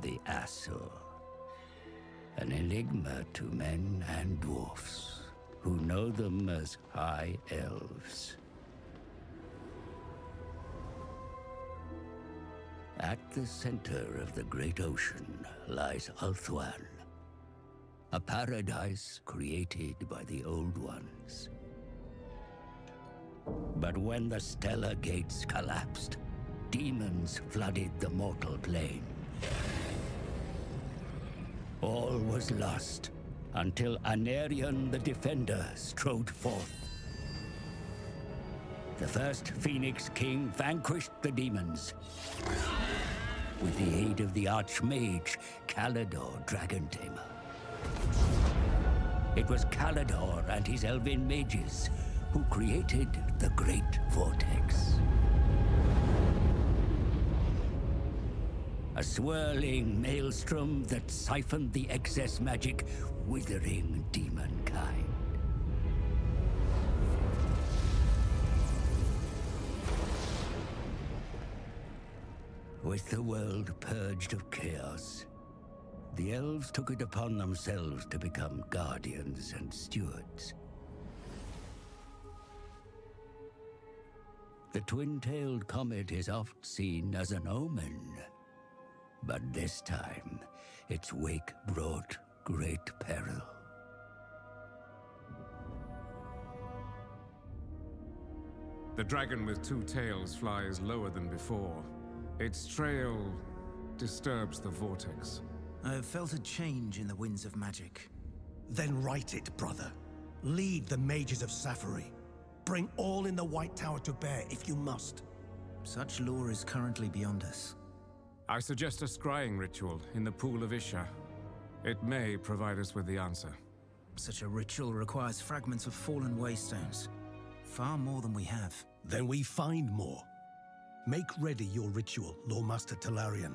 the Asur. An enigma to men and dwarfs, who know them as High Elves. At the center of the great ocean lies Ulthuan, a paradise created by the Old Ones. But when the stellar gates collapsed, demons flooded the mortal plane. All was lost until Anarion the Defender strode forth. The first Phoenix King vanquished the demons with the aid of the Archmage Calador Dragontamer. It was Calador and his elven mages who created the Great Vortex. A swirling maelstrom that siphoned the excess magic, withering demonkind. With the world purged of chaos, the elves took it upon themselves to become guardians and stewards. The twin-tailed comet is oft seen as an omen, but this time its wake brought great peril. The dragon with two tails flies lower than before. Its trail disturbs the vortex. I have felt a change in the winds of magic. Then write it, brother. Lead the mages of Safari. Bring all in the White Tower to bear if you must. Such lore is currently beyond us. I suggest a scrying ritual in the pool of Isha. It may provide us with the answer. Such a ritual requires fragments of fallen waystones. Far more than we have. Then we find more. Make ready your ritual, Lawmaster Talarian.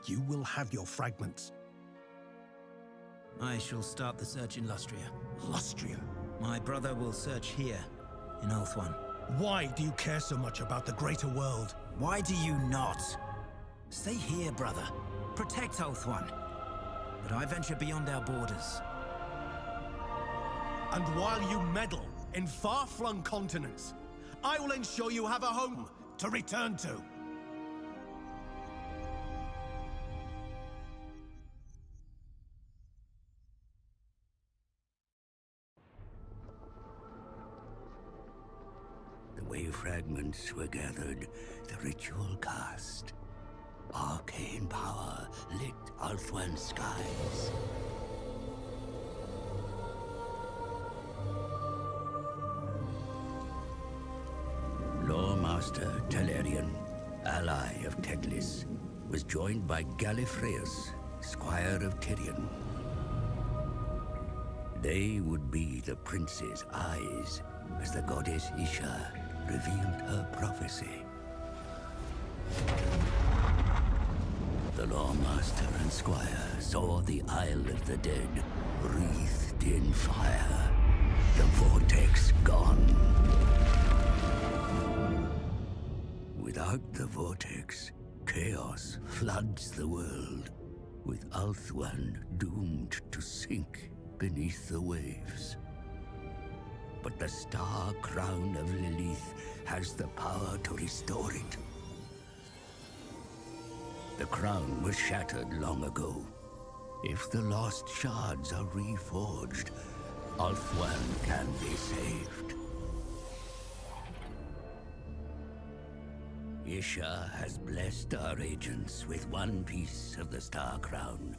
You will have your fragments. I shall start the search in Lustria. Lustria? My brother will search here, in Ulthuan. Why do you care so much about the greater world? Why do you not? Stay here, brother. Protect Ulthuan. But I venture beyond our borders. And while you meddle in far-flung continents, I will ensure you have a home to return to. The way fragments were gathered, the ritual cast. Arcane power lit Ulthuan's skies. Lawmaster Talarian, ally of Teglis, was joined by Gallifreus, squire of Tyrion. They would be the prince's eyes as the goddess Isha revealed her prophecy. The Lawmaster and Squire saw the Isle of the Dead wreathed in fire, the Vortex gone. Without the Vortex, chaos floods the world, with Ulthuan doomed to sink beneath the waves. But the star crown of Lilith has the power to restore it. The crown was shattered long ago. If the lost shards are reforged, Ulthuan can be saved. Isha has blessed our agents with one piece of the star crown,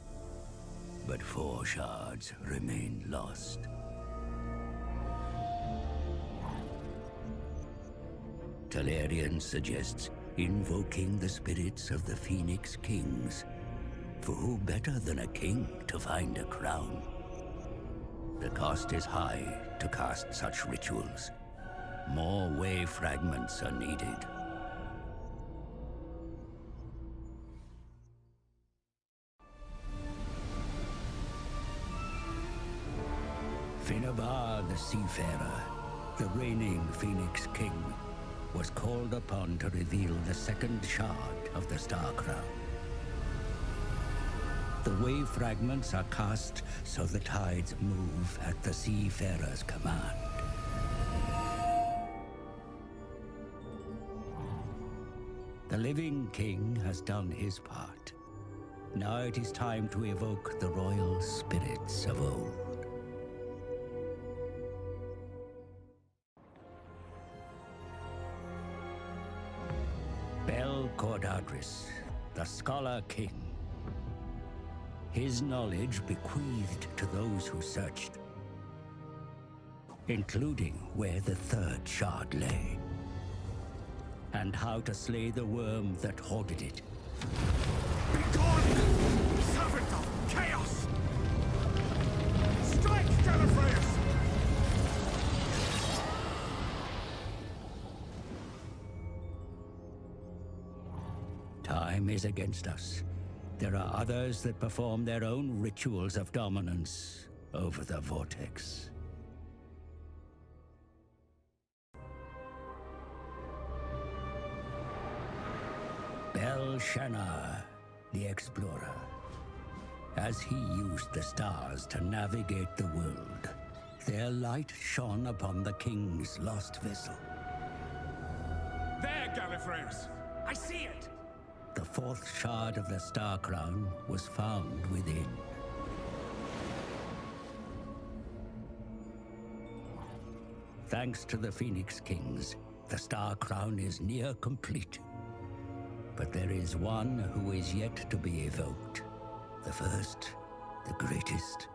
but 4 shards remain lost. Talarian suggests invoking the spirits of the Phoenix Kings. For who better than a king to find a crown? The cost is high to cast such rituals. More way fragments are needed. Finnabar the Seafarer, the reigning Phoenix King, was called upon to reveal the second shard of the Star Crown. The wave fragments are cast so the tides move at the seafarer's command. The living king has done his part. Now it is time to evoke the royal spirits of old. Cordadris, the Scholar King. His knowledge bequeathed to those who searched, including where the third shard lay, and how to slay the worm that hoarded it. Begone, servant of chaos! Strike, Gallifreyus! Time is against us. There are others that perform their own rituals of dominance over the Vortex. Bel-Shanar, the explorer. As he used the stars to navigate the world, their light shone upon the king's lost vessel. There, Gallifreyus! I see it! The fourth shard of the Star Crown was found within. Thanks to the Phoenix Kings, the Star Crown is near complete. But there is one who is yet to be evoked. The first, the greatest,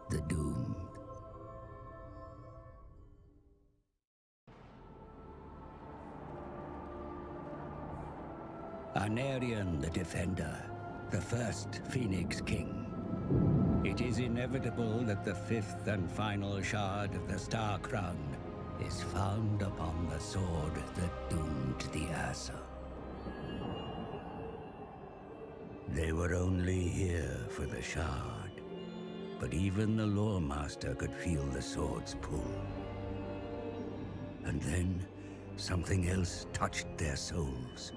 the doomed. Anarion the Defender, the first Phoenix King. It is inevitable that the fifth and final shard of the Star Crown is found upon the sword that doomed the Asa. They were only here for the shard, but even the Lore Master could feel the sword's pull. And then, something else touched their souls.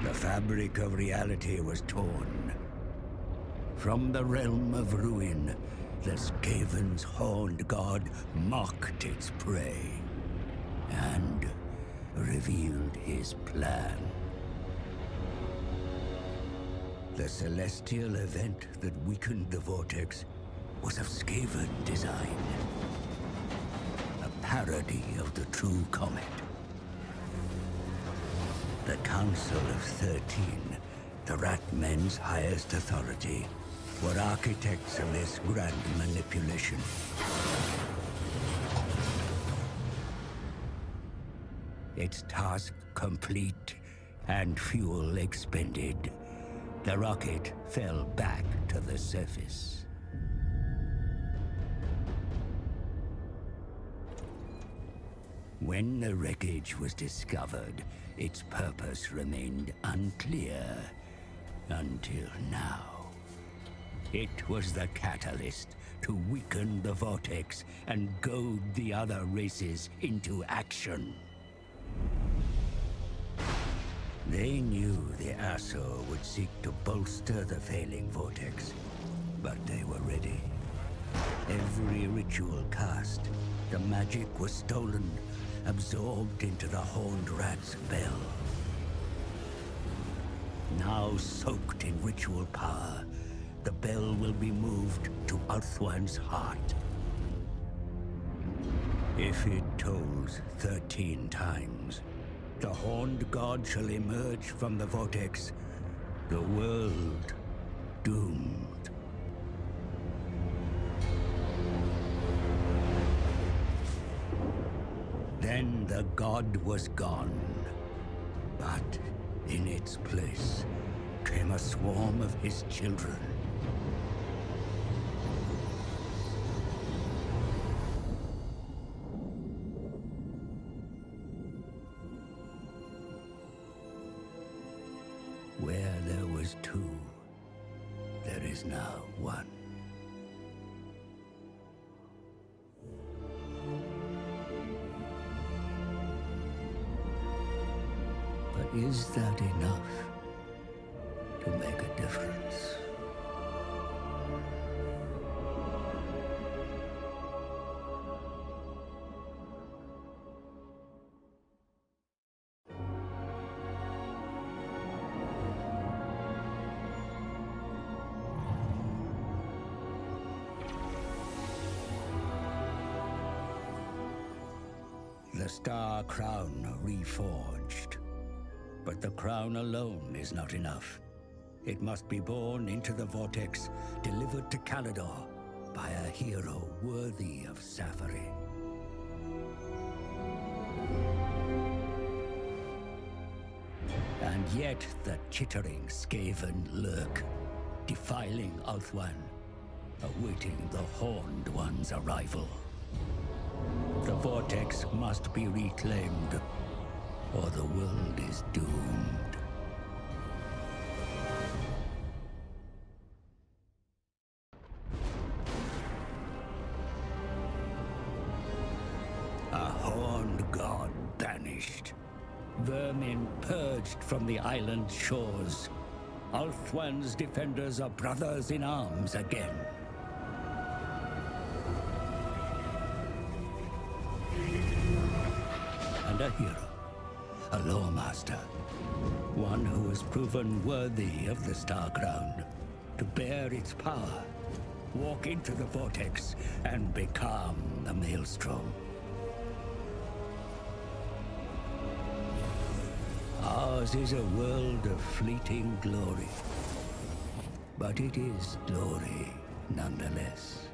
The fabric of reality was torn. From the realm of ruin, the Skaven's horned god mocked its prey and revealed his plan. The celestial event that weakened the Vortex was of Skaven design. A parody of the true comet. The Council of 13, the Rat Men's highest authority, were architects of this grand manipulation. Its task complete and fuel expended, the rocket fell back to the surface. When the wreckage was discovered, its purpose remained unclear until now. It was the catalyst to weaken the Vortex and goad the other races into action. They knew the Asur would seek to bolster the failing Vortex, but they were ready. Every ritual cast, the magic was stolen, absorbed into the Horned Rat's bell. Now soaked in ritual power, the bell will be moved to Ulthuan's heart. If it tolls 13 times, the Horned God shall emerge from the Vortex, the world doomed. Then the god was gone, but in its place came a swarm of his children. Where there was two, there is now one. Is that enough to make a difference? The Star Crown reforged. But the crown alone is not enough. It must be born into the Vortex, delivered to Caledor by a hero worthy of Safari. And yet the chittering Skaven lurk, defiling Ulthuan, awaiting the Horned One's arrival. The Vortex must be reclaimed, or the world is doomed. A horned god banished. Vermin purged from the island's shores. Ulthuan's defenders are brothers in arms again. And a hero. A lawmaster. One who has proven worthy of the Star Crown. To bear its power. Walk into the Vortex and become the Maelstrom. Ours is a world of fleeting glory. But it is glory nonetheless.